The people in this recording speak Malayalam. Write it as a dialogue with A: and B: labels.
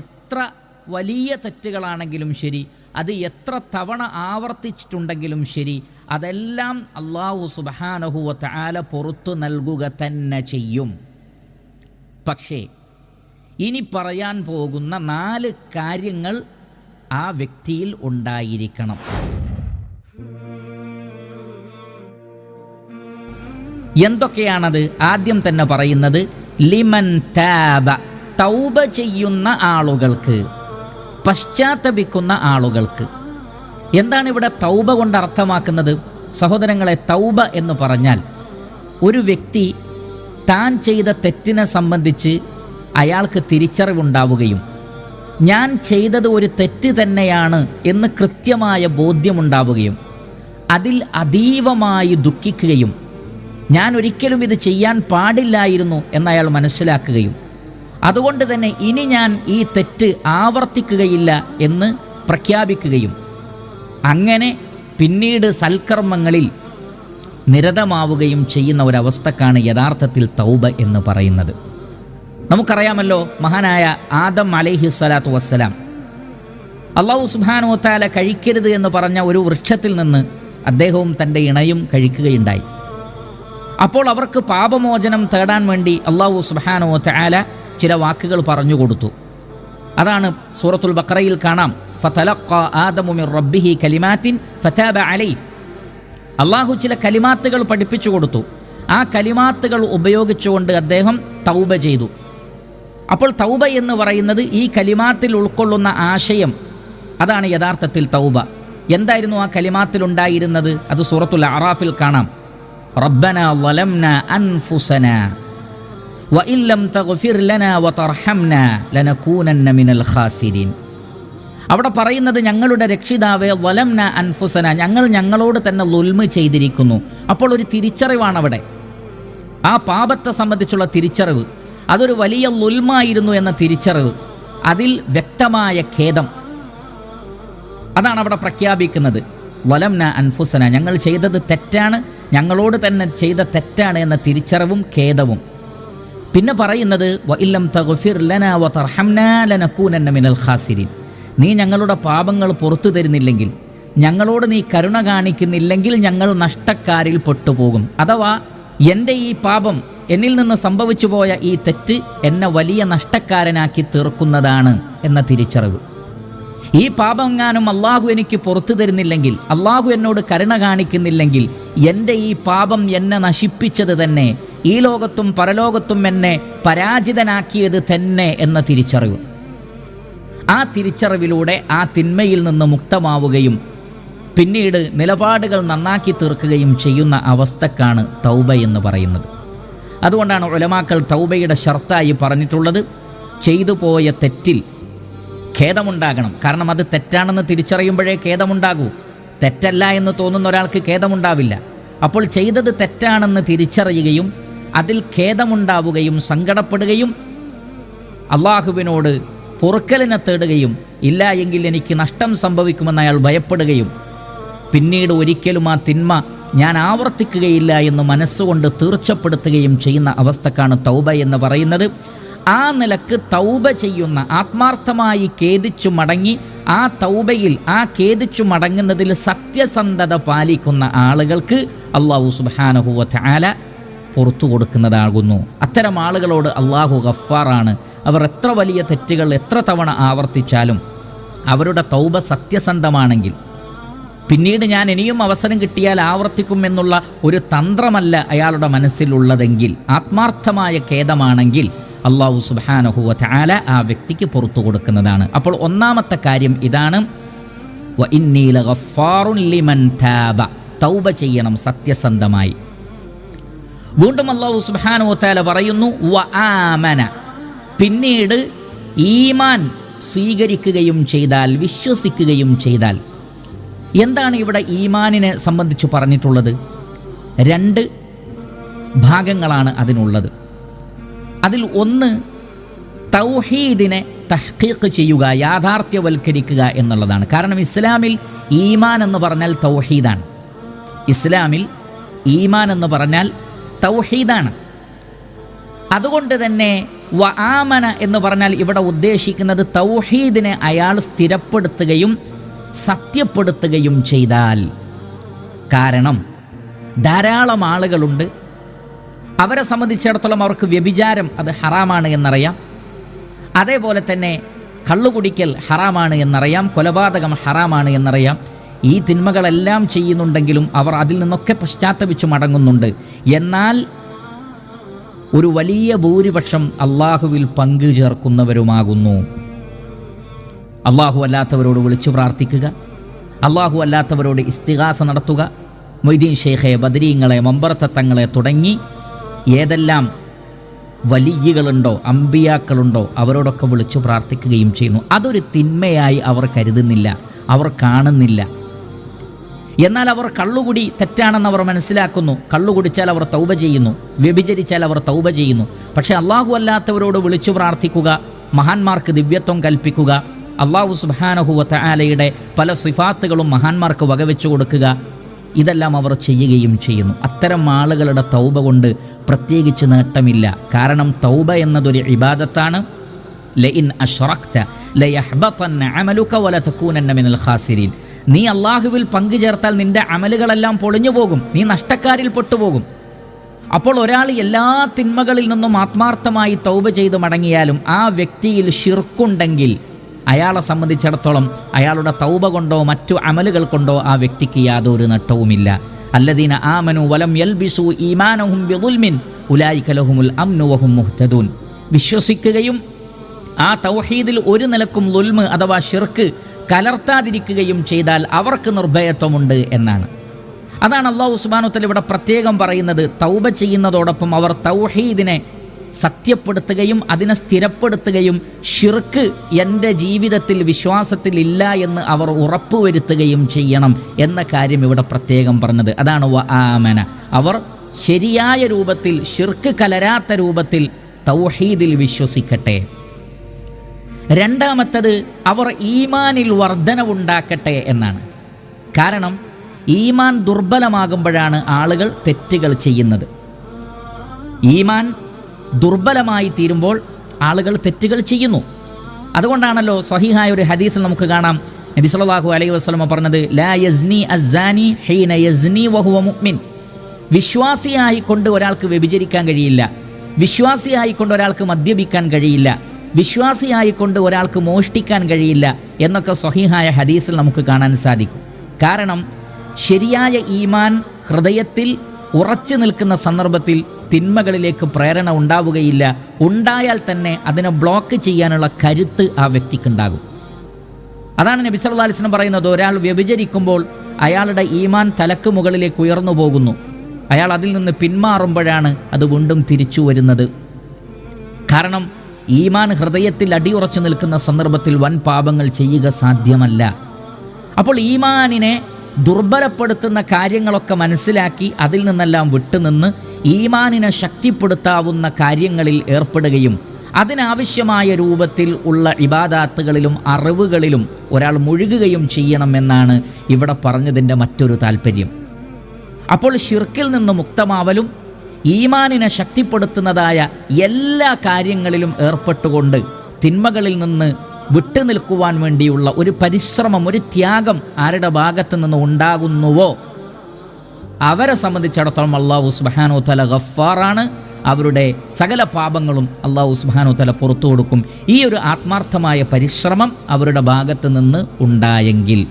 A: എത്ര വലിയ തെറ്റുകളാണെങ്കിലും ശരി, അത് എത്ര തവണ ആവർത്തിച്ചിട്ടുണ്ടെങ്കിലും ശരി, അതെല്ലാം അല്ലാഹു സുബ്ഹാനഹു വ തആല പുറത്തു നൽകുക തന്നെ ചെയ്യും. പക്ഷേ ഇനി പറയാൻ പോകുന്ന 4 കാര്യങ്ങൾ ആ വ്യക്തിയിൽ ഉണ്ടായിരിക്കണം. എന്തൊക്കെയാണത്? ആദ്യം തന്നെ പറയുന്നത് ലിമൻ താബ, തൗബ ചെയ്യുന്ന ആളുകൾക്ക്, പശ്ചാത്തപിക്കുന്ന ആളുകൾക്ക്. എന്താണ് ഇവിടെ തൗബ കൊണ്ട് അർത്ഥമാക്കുന്നത്? സഹോദരങ്ങളെ, തൗബ എന്ന് പറഞ്ഞാൽ ഒരു വ്യക്തി താൻ ചെയ്ത തെറ്റിനെ സംബന്ധിച്ച് അയാൾക്ക് തിരിച്ചറിവുണ്ടാവുകയും ഞാൻ ചെയ്തത് ഒരു തെറ്റ് തന്നെയാണ് എന്ന് കൃത്യമായ ബോധ്യമുണ്ടാവുകയും അതിൽ അതീവമായി ദുഃഖിക്കുകയും ഞാൻ ഒരിക്കലും ഇത് ചെയ്യാൻ പാടില്ലായിരുന്നു എന്നയാൾ മനസ്സിലാക്കുകയും അതുകൊണ്ട് തന്നെ ഇനി ഞാൻ ഈ തെറ്റ് ആവർത്തിക്കുകയില്ല എന്ന് പ്രഖ്യാപിക്കുകയും അങ്ങനെ പിന്നീട് സൽക്കർമ്മങ്ങളിൽ നിരതമാവുകയും ചെയ്യുന്ന ഒരവസ്ഥക്കാണ് യഥാർത്ഥത്തിൽ തൗബ എന്ന് പറയുന്നത്. നമുക്കറിയാമല്ലോ, മഹാനായ ആദം അലൈഹിസ്സലാത്തു വസ്സലാം അല്ലാഹു സുബ്ഹാനഹു വ തആല കഴിക്കരുത് എന്ന് പറഞ്ഞ ഒരു വൃക്ഷത്തിൽ നിന്ന് അദ്ദേഹവും തൻ്റെ ഇണയും കഴിക്കുകയുണ്ടായി. അപ്പോൾ അവർക്ക് പാപമോചനം തേടാൻ വേണ്ടി അല്ലാഹു സുബ്ഹാനഹു വ തആല ചില വാക്കുകൾ പറഞ്ഞു കൊടുത്തു. അതാണ് സൂറത്തുൽ ബഖറയിൽ കാണാം, ഫതലഖാ ആദമു മിർ റബ്ബിഹി കലിമാത്തിൻ ഫതാബ അലൈഹി. അല്ലാഹു ചില കലിമാത്തുകൾ പഠിപ്പിച്ചു കൊടുത്തു. ആ കലിമാത്തുകൾ ഉപയോഗിച്ചുകൊണ്ട് അദ്ദേഹം തൗബ ചെയ്തു. അപ്പോൾ തൗബ എന്ന് പറയുന്നത് ഈ കലിമാത്തിൽ ഉൾക്കൊള്ളുന്ന ആശയം, അതാണ് യഥാർത്ഥത്തിൽ തൗബ. എന്തായിരുന്നു ആ കലിമാത്തിൽ ഉണ്ടായിരുന്നത്? അത് സൂറത്തുൽ അറാഫിൽ കാണാം, റബ്ബനാ വലംനാ അൻഫുസനാ വഇൻ ലം തഗ്ഫിർ ലനാ വതർഹംനാ ലനകൂനന്ന മിനൽ ഖാസിരീൻ. അവിടെ പറയുന്നത്, ഞങ്ങളുടെ രക്ഷിതാവേ, വലംന അൻഫുസന, ഞങ്ങൾ ഞങ്ങളോട് തന്നെ ളുൽമ് ചെയ്തിരിക്കുന്നു. അപ്പോൾ ഒരു തിരിച്ചറിവാണ് അവിടെ. ആ പാപത്തെ സംബന്ധിച്ചുള്ള തിരിച്ചറിവ്, അതൊരു വലിയ ളുൽമായിരുന്നു എന്ന തിരിച്ചറിവ്, അതിൽ വ്യക്തമായ ഖേദം, അതാണ് അവിടെ പ്രഖ്യാപിക്കുന്നത്. വലംന അൻഫുസന, ഞങ്ങൾ ചെയ്തത് തെറ്റാണ്, ഞങ്ങളോട് തന്നെ ചെയ്ത തെറ്റാണ് എന്ന തിരിച്ചറിവും ഖേദവും. പിന്നെ പറയുന്നത് വഇൻ ലം തഗ്ഫിർ ലനാ വതർഹംനാ ലനകൂനന്ന മിനൽ ഖാസിരീൻ. നീ ഞങ്ങളുടെ പാപങ്ങൾ പുറത്തു തരുന്നില്ലെങ്കിൽ, ഞങ്ങളോട് നീ കരുണ കാണിക്കുന്നില്ലെങ്കിൽ ഞങ്ങൾ നഷ്ടക്കാരിൽ പെട്ടുപോകും. അഥവാ എൻ്റെ ഈ പാപം, എന്നിൽ നിന്ന് സംഭവിച്ചു പോയ ഈ തെറ്റ് എന്നെ വലിയ നഷ്ടക്കാരനാക്കി തീർക്കുന്നതാണ് എന്ന തിരിച്ചറിവ്. ഈ പാപമെങ്ങാനും അള്ളാഹു എനിക്ക് പുറത്തു തരുന്നില്ലെങ്കിൽ, അള്ളാഹു എന്നോട് കരുണ കാണിക്കുന്നില്ലെങ്കിൽ, എൻ്റെ ഈ പാപം എന്നെ നശിപ്പിച്ചത് തന്നെ, ഈ ലോകത്തും പരലോകത്തും എന്നെ പരാജിതനാക്കിയത് തന്നെ എന്ന തിരിച്ചറിവ്. ആ തിരിച്ചറിവിലൂടെ ആ തിന്മയിൽ നിന്ന് മുക്തമാവുകയും പിന്നീട് നിലപാടുകൾ നന്നാക്കി തീർക്കുകയും ചെയ്യുന്ന അവസ്ഥക്കാണ് തൗബ എന്ന് പറയുന്നത്. അതുകൊണ്ടാണ് ഉലമാക്കൾ തൗബയുടെ ഷർത്തായി പറഞ്ഞിട്ടുള്ളത്, ചെയ്തു പോയ തെറ്റിൽ ഖേദമുണ്ടാകണം. കാരണം അത് തെറ്റാണെന്ന് തിരിച്ചറിയുമ്പോഴേ ഖേദമുണ്ടാകൂ. തെറ്റല്ല എന്ന് തോന്നുന്ന ഒരാൾക്ക് ഖേദമുണ്ടാവില്ല. അപ്പോൾ ചെയ്തത് തെറ്റാണെന്ന് തിരിച്ചറിയുകയും അതിൽ ഖേദമുണ്ടാവുകയും സങ്കടപ്പെടുകയും അള്ളാഹുവിനോട് പൊറുക്കലിനെ തേടുകയും ഇല്ല എങ്കിൽ എനിക്ക് നഷ്ടം സംഭവിക്കുമെന്ന് അയാൾ ഭയപ്പെടുകയും പിന്നീട് ഒരിക്കലും ആ തിന്മ ഞാൻ ആവർത്തിക്കുകയില്ല എന്ന് മനസ്സുകൊണ്ട് തീർച്ചപ്പെടുത്തുകയും ചെയ്യുന്ന അവസ്ഥക്കാണ് തൗബ എന്ന് പറയുന്നത്. ആ നിലക്ക് തൗബ ചെയ്യുന്ന, ആത്മാർത്ഥമായി ഖേദിച്ചു മടങ്ങി ആ തൗബയിൽ, ആ ഖേദിച്ചു മടങ്ങുന്നതിൽ സത്യസന്ധത പാലിക്കുന്ന ആളുകൾക്ക് അല്ലാഹു സുബ്ഹാനഹു വ തആല പുറത്തു കൊടുക്കുന്നതാകുന്നു. അത്തരം ആളുകളോട് അല്ലാഹു ഗഫ്ഫാറാണ്. അവർ എത്ര വലിയ തെറ്റുകൾ എത്ര തവണ ആവർത്തിച്ചാലും അവരുടെ തൗബ സത്യസന്ധമാണെങ്കിൽ, പിന്നീട് ഞാൻ ഇനിയും അവസരം കിട്ടിയാൽ ആവർത്തിക്കുമെന്നുള്ള ഒരു തന്ത്രമല്ല അയാളുടെ മനസ്സിലുള്ളതെങ്കിൽ, ആത്മാർത്ഥമായ ഖേദമാണെങ്കിൽ അല്ലാഹു സുബ്ഹാനഹു വ തആല ആ വ്യക്തിക്ക് പുറത്തു കൊടുക്കുന്നതാണ്. അപ്പോൾ ഒന്നാമത്തെ കാര്യം ഇതാണ്, വ ഇന്നി ലഗഫാറുൻ ലിമൻ താബ, തൗബ ചെയ്യണം സത്യസന്ധമായി. വീണ്ടും അല്ലാഹു സുബ്ഹാനഹു വ തആല പറയുന്നു, വ ആമന, പിന്നീട് ഈമാൻ സ്വീകരിക്കുകയും ചെയ്താൽ, വിശ്വസിക്കുകയും ചെയ്താൽ. എന്താണ് ഇവിടെ ഈമാനിനെ സംബന്ധിച്ച് പറഞ്ഞിട്ടുള്ളത്? 2 ഭാഗങ്ങളാണ് അതിനുള്ളത്. അതിൽ ഒന്ന് തൗഹീദിനെ തഹ്ഖീഖ് ചെയ്യുക, യാഥാർത്ഥ്യവൽക്കരിക്കുക എന്നുള്ളതാണ്. കാരണം ഇസ്ലാമിൽ ഈമാൻ എന്ന് പറഞ്ഞാൽ തൗഹീദാണ്. ഇസ്ലാമിൽ ഈമാൻ എന്ന് പറഞ്ഞാൽ തൗഹീദാണ്. അതുകൊണ്ട് തന്നെ വ ആമന എന്ന് പറഞ്ഞാൽ ഇവിടെ ഉദ്ദേശിക്കുന്നത് തൗഹീദിനെ അയാൾ സ്ഥിരപ്പെടുത്തുകയും സത്യപ്പെടുത്തുകയും ചെയ്താൽ. കാരണം ധാരാളം ആളുകളുണ്ട്, അവരെ സംബന്ധിച്ചിടത്തോളം അവർക്ക് വ്യഭിചാരം അത് ഹറാമാണ് എന്നറിയാം, അതേപോലെ തന്നെ കള്ളുകുടിക്കൽ ഹറാമാണ് എന്നറിയാം, കൊലപാതകം ഹറാമാണ് എന്നറിയാം. ഈ തിന്മകളെല്ലാം ചെയ്യുന്നുണ്ടെങ്കിലും അവർ അതിൽ നിന്നൊക്കെ പശ്ചാത്തപിച്ച് മടങ്ങുന്നുണ്ട്. എന്നാൽ ഒരു വലിയ ഭൂരിപക്ഷം അള്ളാഹുവിൽ പങ്കു ചേർക്കുന്നവരുമാകുന്നു. അള്ളാഹു അല്ലാത്തവരോട് വിളിച്ചു പ്രാർത്ഥിക്കുക, അള്ളാഹു അല്ലാത്തവരോട് ഇസ്തിഗാസ നടത്തുക, മൊയ്തീൻ ഷെയ്ഖെ, ബദരീങ്ങളെ, മമ്പറത്തങ്ങളെ തുടങ്ങി ഏതെല്ലാം വലിയകളുണ്ടോ അമ്പിയാക്കളുണ്ടോ അവരോടൊക്കെ വിളിച്ചു പ്രാർത്ഥിക്കുകയും ചെയ്യുന്നു. അതൊരു തിന്മയായി അവർ കരുതുന്നില്ല, അവർ കാണുന്നില്ല. എന്നാൽ അവർ കള്ളുകുടി തെറ്റാണെന്ന് അവർ മനസ്സിലാക്കുന്നു. കള്ളുകുടിച്ചാൽ അവർ തൗബ ചെയ്യുന്നു, വ്യഭിചരിച്ചാൽ അവർ തൗബ ചെയ്യുന്നു. പക്ഷേ അള്ളാഹു അല്ലാത്തവരോട് വിളിച്ചു പ്രാർത്ഥിക്കുക, മഹാന്മാർക്ക് ദിവ്യത്വം കൽപ്പിക്കുക, അള്ളാഹു സുബ്ഹാനഹു വ തആലയുടെ പല സിഫാത്തുകളും മഹാന്മാർക്ക് വകവെച്ചു കൊടുക്കുക, ഇതെല്ലാം അവർ ചെയ്യുകയും ചെയ്യുന്നു. അത്തരം ആളുകളുടെ തൗബ കൊണ്ട് പ്രത്യേകിച്ച് നേട്ടമില്ല. കാരണം തൗബ എന്നതൊരു ഇബാദത്താണ്. ലഇൻ അശ്റക്ത ലയഹ്ബതന്ന അമലുക വലതകൂനന്ന മിനൽ ഖാസിരീൻ. നീ അള്ളാഹുവിൽ പങ്കു ചേർത്താൽ നിന്റെ അമലുകളെല്ലാം പൊളിഞ്ഞു പോകും, നീ നഷ്ടക്കാരിൽ പെട്ടുപോകും. അപ്പോൾ ഒരാൾ എല്ലാ തിന്മകളിൽ നിന്നും ആത്മാർത്ഥമായി തൗബ ചെയ്ത് മടങ്ങിയാലും ആ വ്യക്തിയിൽ ശിർക്കുണ്ടെങ്കിൽ അയാളെ സംബന്ധിച്ചിടത്തോളം അയാളുടെ തൗബ കൊണ്ടോ മറ്റു അമലുകൾ കൊണ്ടോ ആ വ്യക്തിക്ക് യാതൊരു നട്ടവുമില്ല. അല്ലദീന ആമനു വലം യൽബിസു ഈമാനഹും ബിദുൽമിൻ ഉലൈക ലഹുമുൽ അംനു വഹും മുഹ്തദൂൻ. വിശ്വസിക്കുകയും ആ തൗഹീദിൽ ഒരു നിലക്കും ളുൽമ് അഥവാ ശിർക്ക് കലർത്താതിരിക്കുകയും ചെയ്താൽ അവർക്ക് നിർഭയത്വമുണ്ട് എന്നാണ്. അതാണ് അല്ലാഹു സുബ്ഹാനഹു വ തആല ഇവിടെ പ്രത്യേകം പറയുന്നത്. തൗബ ചെയ്യുന്നതോടൊപ്പം അവർ തൗഹീദിനെ സത്യപ്പെടുത്തുകയും അതിനെ സ്ഥിരപ്പെടുത്തുകയും ശിർക്ക് എൻ്റെ ജീവിതത്തിൽ വിശ്വാസത്തിൽ ഇല്ല എന്ന് അവർ ഉറപ്പുവരുത്തുകയും ചെയ്യണം എന്ന കാര്യം ഇവിടെ പ്രത്യേകം പറഞ്ഞത്. അതാണ് വ ആമന. അവർ ശരിയായ രൂപത്തിൽ ശിർക്ക് കലരാത്ത രൂപത്തിൽ തൗഹീദിൽ വിശ്വസിക്കട്ടെ. രണ്ടാമത്തത് അവർ ഈമാനിൽ വർധനവുണ്ടാക്കട്ടെ എന്നാണ്. കാരണം ഈമാൻ ദുർബലമാകുമ്പോഴാണ് ആളുകൾ തെറ്റുകൾ ചെയ്യുന്നത്. ഈമാൻ ദുർബലമായി തീരുമ്പോൾ ആളുകൾ തെറ്റുകൾ ചെയ്യുന്നു. അതുകൊണ്ടാണല്ലോ സ്വഹീഹായ ഒരു ഹദീസിൽ നമുക്ക് കാണാം, നബി സല്ലല്ലാഹു അലൈഹി വസല്ലം പറഞ്ഞത്, ലാ യസ്നി അസ്സാനി ഹീന യസ്നി വഹുവ മുഅ്മിൻ. വിശ്വാസിയായിക്കൊണ്ട് ഒരാൾക്ക് വ്യഭിചരിക്കാൻ കഴിയില്ല, വിശ്വാസിയായിക്കൊണ്ട് ഒരാൾക്ക് മദ്യപിക്കാൻ കഴിയില്ല, വിശ്വാസിയായിക്കൊണ്ട് ഒരാൾക്ക് മോഷ്ടിക്കാൻ കഴിയില്ല എന്നൊക്കെ സ്വഹീഹായ ഹദീസിൽ നമുക്ക് കാണാൻ സാധിക്കും. കാരണം ശരിയായ ഈമാൻ ഹൃദയത്തിൽ ഉറച്ചു നിൽക്കുന്ന സന്ദർഭത്തിൽ തിന്മകളിലേക്ക് പ്രേരണ ഉണ്ടാവുകയില്ല. ഉണ്ടായാൽ തന്നെ അതിനെ ബ്ലോക്ക് ചെയ്യാനുള്ള കരുത്ത് ആ വ്യക്തിക്കുണ്ടാകും. അതാണ് നബി സല്ലല്ലാഹു അലൈഹി വസല്ലം പറയുന്നത്, ഒരാൾ വ്യഭിചരിക്കുമ്പോൾ അയാളുടെ ഈമാൻ തലക്ക് മുകളിലേക്ക് ഉയർന്നു പോകുന്നു. അയാൾ അതിൽ നിന്ന് പിന്മാറുമ്പോഴാണ് അത് വീണ്ടും തിരിച്ചു വരുന്നത്. കാരണം ഈമാൻ ഹൃദയത്തിൽ അടിയുറച്ചു നിൽക്കുന്ന സന്ദർഭത്തിൽ വൻ പാപങ്ങൾ ചെയ്യുക സാധ്യമല്ല. അപ്പോൾ ഈമാനിനെ ദുർബലപ്പെടുത്തുന്ന കാര്യങ്ങളൊക്കെ മനസ്സിലാക്കി അതിൽ നിന്നെല്ലാം വിട്ടുനിന്ന് ഈമാനിനെ ശക്തിപ്പെടുത്താവുന്ന കാര്യങ്ങളിൽ ഏർപ്പെടുകയും അതിനാവശ്യമായ രൂപത്തിൽ ഉള്ള ഇബാദാത്തുകളിലും അറിവുകളിലും ഒരാൾ മുഴുകുകയും ചെയ്യണമെന്നാണ് ഇവിടെ പറഞ്ഞതിൻ്റെ മറ്റൊരു താല്പര്യം. അപ്പോൾ ശിർക്കിൽ നിന്ന് മുക്തമാവലും ഈമാനിനെ ശക്തിപ്പെടുത്തുന്നതായ എല്ലാ കാര്യങ്ങളിലും ഏർപ്പെട്ടുകൊണ്ട് തിന്മകളിൽ നിന്ന് വിട്ടുനിൽക്കുവാൻ വേണ്ടിയുള്ള ഒരു പരിശ്രമം, ഒരു ത്യാഗം ആരുടെ ഭാഗത്ത് നിന്ന് ഉണ്ടാകുന്നുവോ അവരെ സംബന്ധിച്ചിടത്തോളം അല്ലാഹു സുബ്ഹാനഹു വ തആല ഗഫ്ഫാറാണ്. അവരുടെ സകല പാപങ്ങളും അല്ലാഹു സുബ്ഹാനഹു വ തആല പുറത്തു കൊടുക്കും. ഈ ഒരു ആത്മാർത്ഥമായ പരിശ്രമം അവരുടെ ഭാഗത്ത് നിന്ന് ഉണ്ടായെങ്കിൽ.